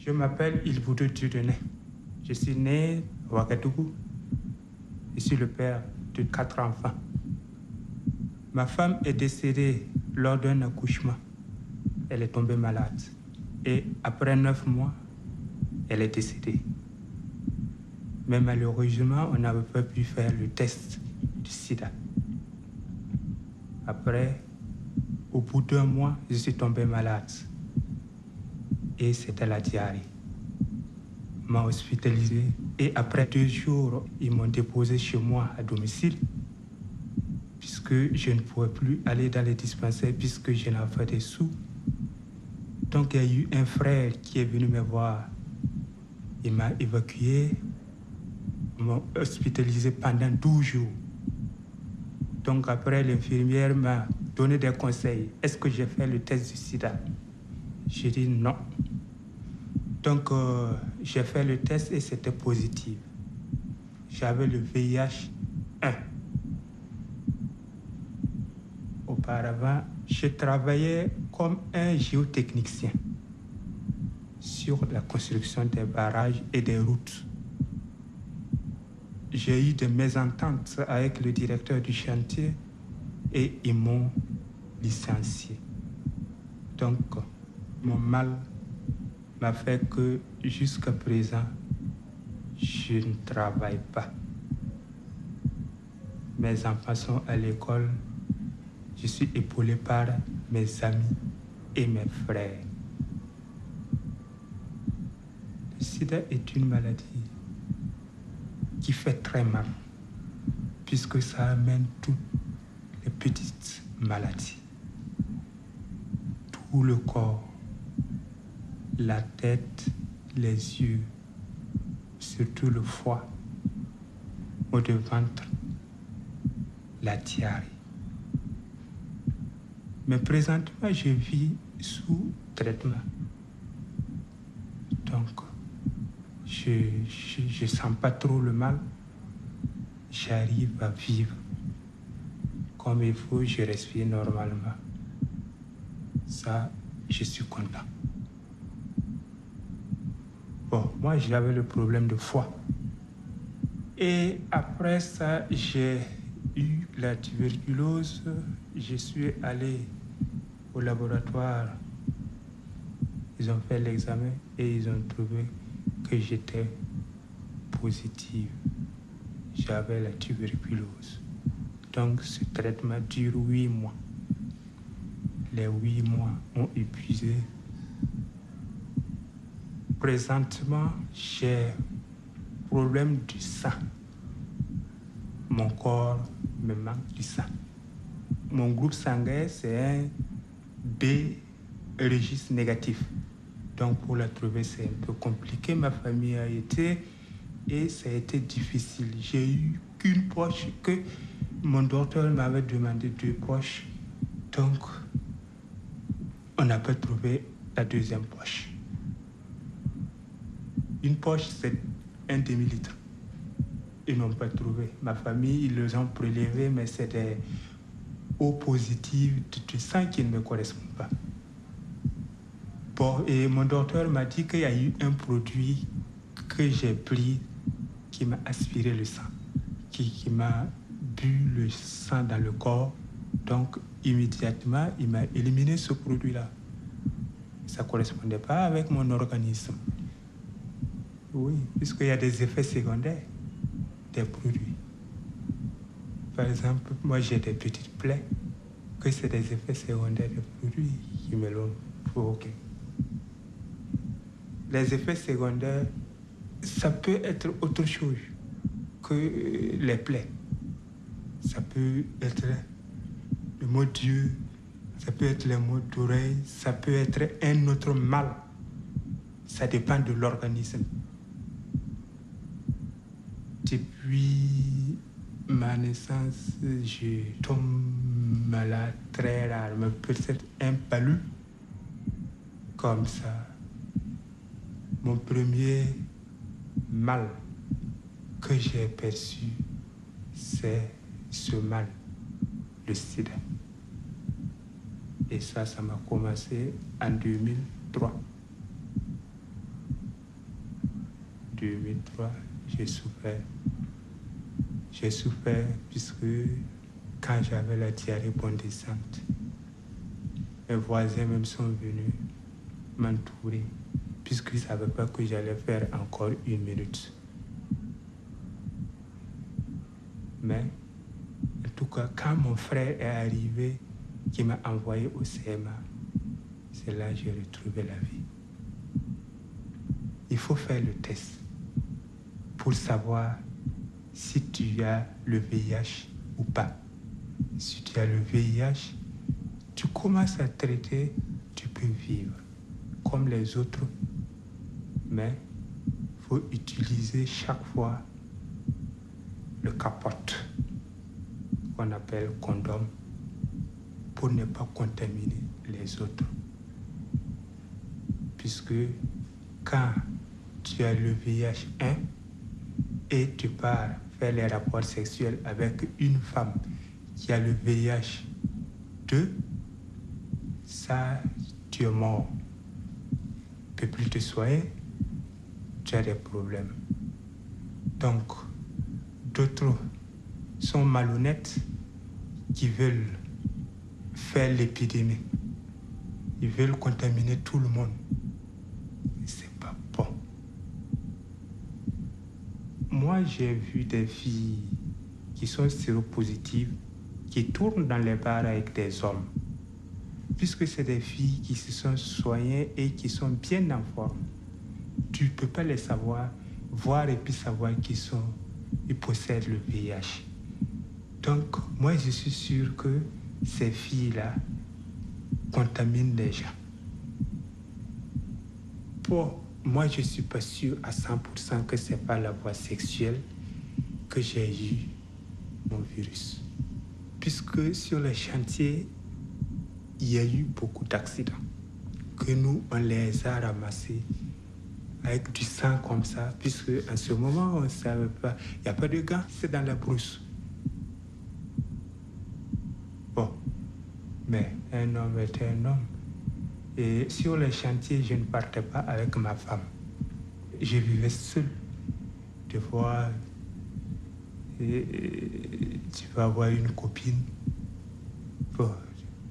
Je m'appelle Ilboudou Dieudonné. Je suis né à Ouagadougou. Je suis le père de 4 enfants. Ma femme est décédée lors d'un accouchement. Elle est tombée malade. Et après 9 mois, elle est décédée. Mais malheureusement, on n'avait pas pu faire le test du sida. Après, au bout d'1 mois, je suis tombé malade. Et c'était la diarrhée. On m'a hospitalisé. Et après 2 jours, ils m'ont déposé chez moi à domicile. Puisque je ne pouvais plus aller dans les dispensaires, puisque je n'avais pas de sous. Donc il y a eu un frère qui est venu me voir. Il m'a évacué. Ils m'ont hospitalisé pendant 12 jours. Donc après, l'infirmière m'a donné des conseils. Est-ce que j'ai fait le test du sida? J'ai dit non. Donc j'ai fait le test et c'était positif. J'avais le VIH 1. Auparavant, je travaillais comme un géotechnicien sur la construction des barrages et des routes. J'ai eu des mésententes avec le directeur du chantier et ils m'ont licencié. Donc, mon mal m'a fait que jusqu'à présent, je ne travaille pas. Mes enfants sont à l'école. Je suis épaulé par mes amis et mes frères. Le sida est une maladie qui fait très mal, puisque ça amène toutes les petites maladies. Tout le corps, la tête, les yeux, surtout le foie, maux de ventre, la diarrhée. Mais présentement, je vis sous traitement. Donc, je ne sens pas trop le mal. J'arrive à vivre comme il faut, je respire normalement. Ça, je suis content. Bon, moi, j'avais le problème de foie. Et après ça, j'ai eu la tuberculose. Je suis allé au laboratoire. Ils ont fait l'examen et ils ont trouvé que j'étais positive. J'avais la tuberculose. Donc ce traitement dure 8 mois. Les 8 mois ont épuisé. Présentement, j'ai problème du sang. Mon corps me manque du sang. Mon groupe sanguin, c'est un B registre négatif. Donc pour la trouver, c'est un peu compliqué. Ma famille a été et ça a été difficile. J'ai eu qu'une poche que mon docteur m'avait demandé 2 poches. Donc on n'a pas trouvé la deuxième poche. Une poche, c'est 1 demi-litre. Ils n'ont pas trouvé. Ma famille, ils les ont prélevés, mais c'est des O positives du sang qui ne me correspondent pas. Bon, et mon docteur m'a dit qu'il y a eu un produit que j'ai pris qui m'a aspiré le sang, qui m'a bu le sang dans le corps. Donc, immédiatement, il m'a éliminé ce produit-là. Ça ne correspondait pas avec mon organisme. Oui, puisqu'il y a des effets secondaires des produits. Par exemple, moi j'ai des petites plaies, que c'est des effets secondaires des produits qui me l'ont provoqué. Les effets secondaires, ça peut être autre chose que les plaies. Ça peut être le mot d'yeux, ça peut être les maux d'oreille, ça peut être un autre mal. Ça dépend de l'organisme. Depuis ma naissance, je tombe malade très rarement, peut-être un palu comme ça. Mon premier mal que j'ai perçu, c'est ce mal, le sida. Et ça m'a commencé en 2003. 2003, j'ai souffert. J'ai souffert puisque quand j'avais la diarrhée bondissante, mes voisins même sont venus m'entourer puisqu'ils ne savaient pas que j'allais faire encore 1 minute. Mais en tout cas, quand mon frère est arrivé, qui m'a envoyé au CMA, c'est là que j'ai retrouvé la vie. Il faut faire le test pour savoir si tu as le VIH ou pas. Si tu as le VIH, tu commences à traiter, tu peux vivre comme les autres, mais il faut utiliser chaque fois le capote qu'on appelle condom pour ne pas contaminer les autres. Puisque quand tu as le VIH1 et tu pars faire les rapports sexuels avec une femme qui a le VIH2, ça, tu es mort. Tu ne peux plus te soigner, tu as des problèmes. Donc, d'autres sont malhonnêtes qui veulent faire l'épidémie. Ils veulent contaminer tout le monde. C'est pas bon. Moi, j'ai vu des filles qui sont séropositives, qui tournent dans les bars avec des hommes. Puisque c'est des filles qui se sont soignées et qui sont bien en forme. Tu ne peux pas les savoir, voir et puis savoir qu'ils possèdent le VIH. Donc, moi, je suis sûr que ces filles-là contaminent les gens. Bon, moi, je ne suis pas sûr à 100% que ce n'est pas la voie sexuelle que j'ai eu mon virus. Puisque sur le chantier, il y a eu beaucoup d'accidents. Que nous, on les a ramassés avec du sang comme ça, puisque en ce moment, on ne savait pas. Il n'y a pas de gants, c'est dans la brousse. Bon, mais un homme est un homme. Et sur le chantier, je ne partais pas avec ma femme. Je vivais seul. Des fois, tu vas avoir une copine. Bon,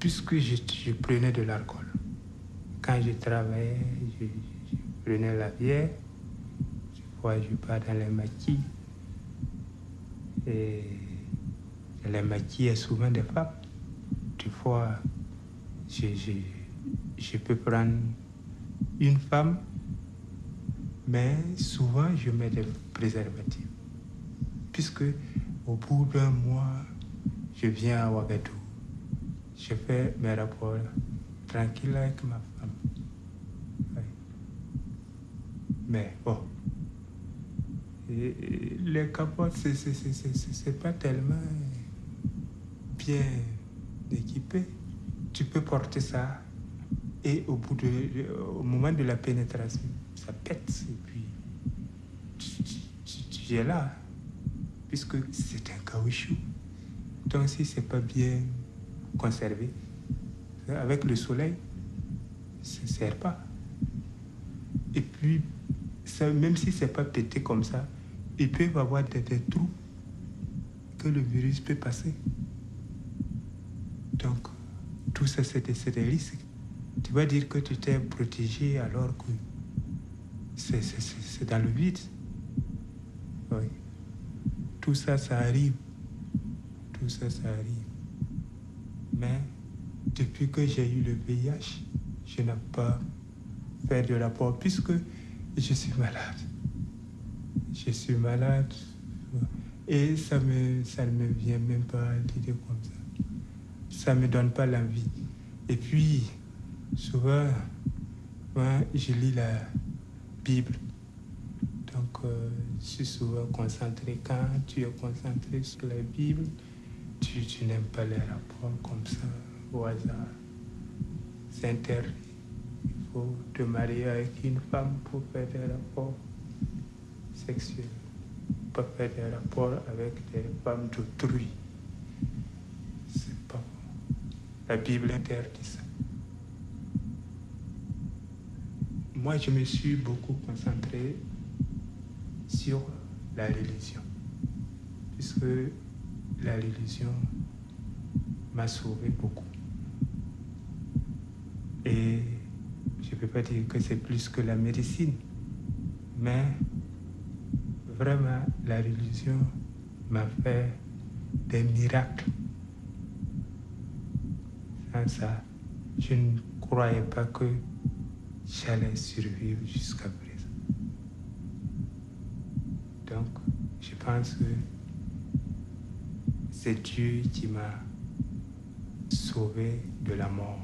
puisque je prenais de l'alcool. Quand je travaillais, je prenais la bière. Des fois, je pars dans les maquis. Et les maquis, est souvent des femmes. Des fois, je peux prendre une femme, mais souvent, je mets des préservatifs. Puisque au bout d'un mois, je viens à Ouagadougou. Je fais mes rapports tranquille avec ma femme. Oui. Mais bon, les capotes, c'est pas tellement bien équipé. Tu peux porter ça et au moment de la pénétration, ça pète et puis tu es là, puisque c'est un caoutchouc. Donc si c'est pas bien conservé, avec le soleil, ça ne sert pas. Et puis, ça, même si c'est pas pété comme ça, il peut y avoir des trous que le virus peut passer. Donc, tout ça, c'est des risques. Tu vas dire que tu t'es protégé alors que c'est dans le vide. Oui. Tout ça, ça arrive. Tout ça, ça arrive. Mais depuis que j'ai eu le VIH, je n'ai pas fait de rapport puisque je suis malade. Je suis malade et ça ne me vient même pas à l'idée comme ça. Ça ne me donne pas l'envie. Et puis, souvent, moi, je lis la Bible. Donc, je suis souvent concentré. Quand tu es concentré sur la Bible, tu n'aimes pas les rapports comme ça, au hasard. C'est interdit. Il faut te marier avec une femme pour faire des rapports sexuels. Pas faire des rapports avec des femmes d'autrui. C'est pas bon. La Bible interdit ça. Moi, je me suis beaucoup concentré sur la religion, puisque la religion m'a sauvé beaucoup. Et je ne peux pas dire que c'est plus que la médecine, mais vraiment la religion m'a fait des miracles. Sans ça, je ne croyais pas que j'allais survivre jusqu'à présent. Donc, je pense que c'est Dieu qui m'a sauvé de la mort.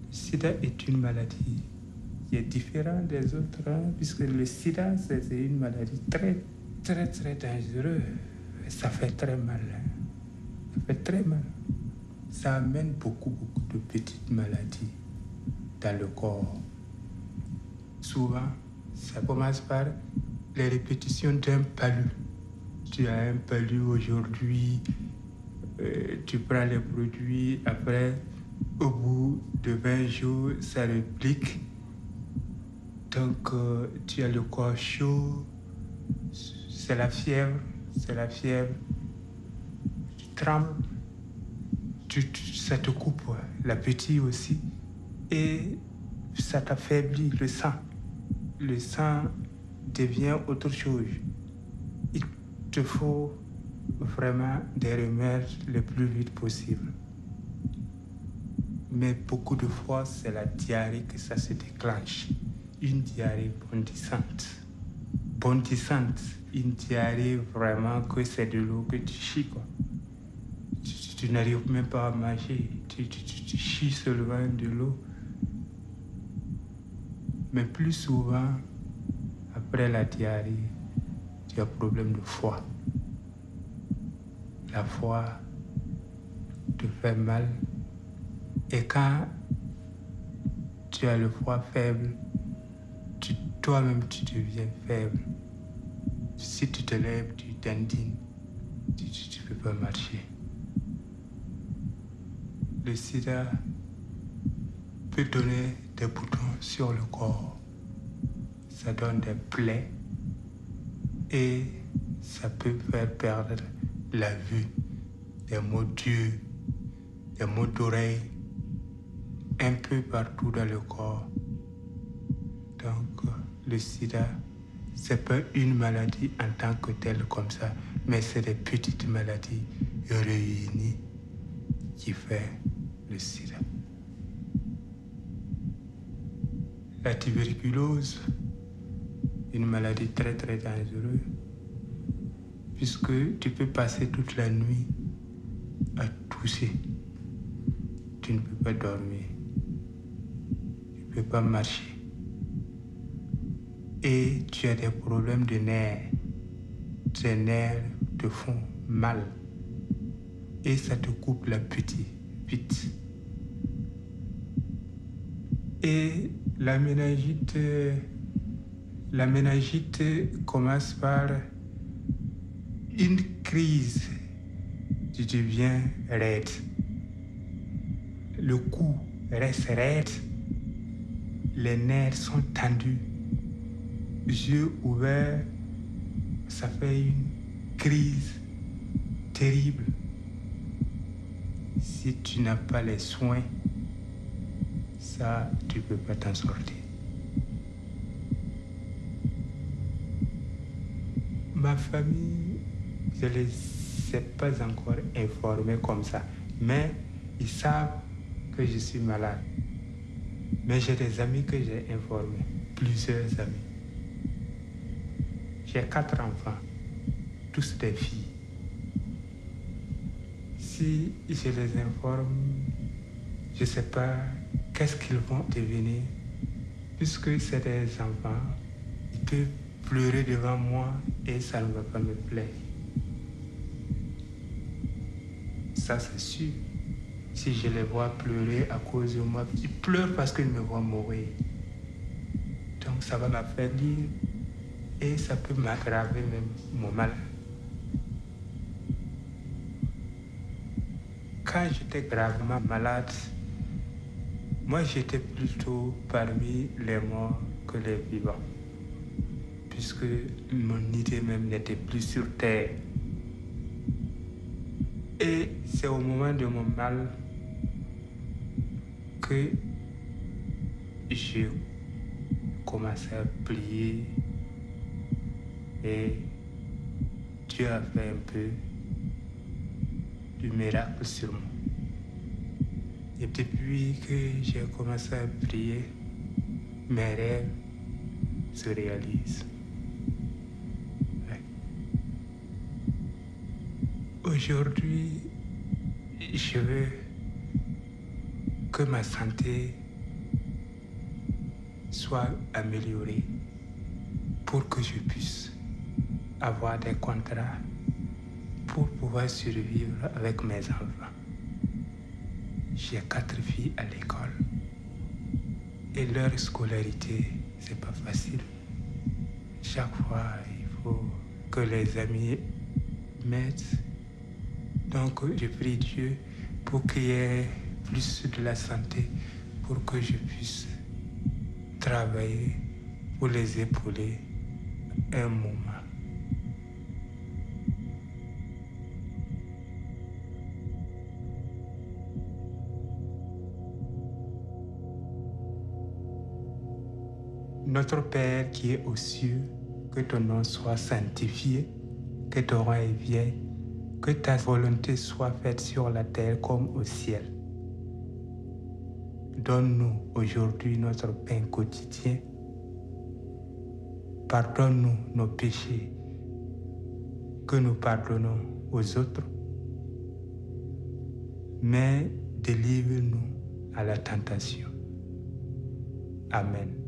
Le sida est une maladie qui est différente des autres, puisque le sida, c'est une maladie très dangereuse. Ça fait très mal. Ça fait très mal. Ça amène beaucoup de petites maladies dans le corps. Souvent, ça commence par les répétitions d'un palu. Tu as un palu aujourd'hui, tu prends les produits, après, au bout de 20 jours, ça réplique. Donc, tu as le corps chaud, c'est la fièvre, tu trembles, ça te coupe, l'appétit aussi, et ça t'affaiblit le sang. Le sang devient autre chose. Il te faut vraiment des remèdes le plus vite possible. Mais beaucoup de fois, c'est la diarrhée que ça se déclenche. Une diarrhée bondissante. Une diarrhée vraiment que c'est de l'eau que tu chies, quoi. Tu n'arrives même pas à manger. Tu chies seulement de l'eau. Mais plus souvent, après la diarrhée, tu as problème de foie. La foie te fait mal. Et quand tu as le foie faible, toi-même tu deviens faible. Si tu te lèves, tu t'indignes, tu ne peux pas marcher. Le sida peut donner des boutons sur le corps. Ça donne des plaies et ça peut faire perdre la vue, des maux d'yeux, des maux d'oreille, un peu partout dans le corps. Donc, le sida, c'est pas une maladie en tant que telle comme ça, mais c'est des petites maladies réunies qui font le sida. La tuberculose, une maladie très dangereuse, puisque tu peux passer toute la nuit à tousser. Tu ne peux pas dormir. Tu ne peux pas marcher. Et tu as des problèmes de nerfs. Tes nerfs te font mal. Et ça te coupe l'appétit vite. Et la méningite commence par une crise. Tu deviens raide. Le cou reste raide. Les nerfs sont tendus. Yeux ouverts, ça fait une crise terrible. Si tu n'as pas les soins, ça, tu ne peux pas t'en sortir. Ma famille, je ne les ai pas encore informés comme ça, mais ils savent que je suis malade. Mais j'ai des amis que j'ai informés, plusieurs amis. J'ai 4 enfants, tous des filles. Si je les informe, je ne sais pas qu'est-ce qu'ils vont devenir, puisque c'est des enfants, ils peuvent pleurer devant moi et ça ne va pas me plaire. Ça, c'est sûr. Si je les vois pleurer à cause de moi, ils pleurent parce qu'ils me voient mourir. Donc ça va m'affaiblir et ça peut m'aggraver même mon mal. Quand j'étais gravement malade, Moi, j'étais plutôt parmi les morts que les vivants, puisque mon idée même n'était plus sur terre. Et c'est au moment de mon mal que je commençais à prier et Dieu a fait un peu du miracle sur moi. Et depuis que j'ai commencé à prier, mes rêves se réalisent. Ouais. Aujourd'hui, je veux que ma santé soit améliorée pour que je puisse avoir des contrats pour pouvoir survivre avec mes enfants. J'ai 4 filles à l'école et leur scolarité, c'est pas facile. Chaque fois, il faut que les amis m'aident. Donc, je prie Dieu pour qu'il y ait plus de la santé, pour que je puisse travailler pour les épauler un moment. Notre Père qui est aux cieux, que ton nom soit sanctifié, que ton règne vienne, que ta volonté soit faite sur la terre comme au ciel. Donne-nous aujourd'hui notre pain quotidien. Pardonne-nous nos péchés, que nous pardonnons aux autres, mais délivre-nous à la tentation. Amen.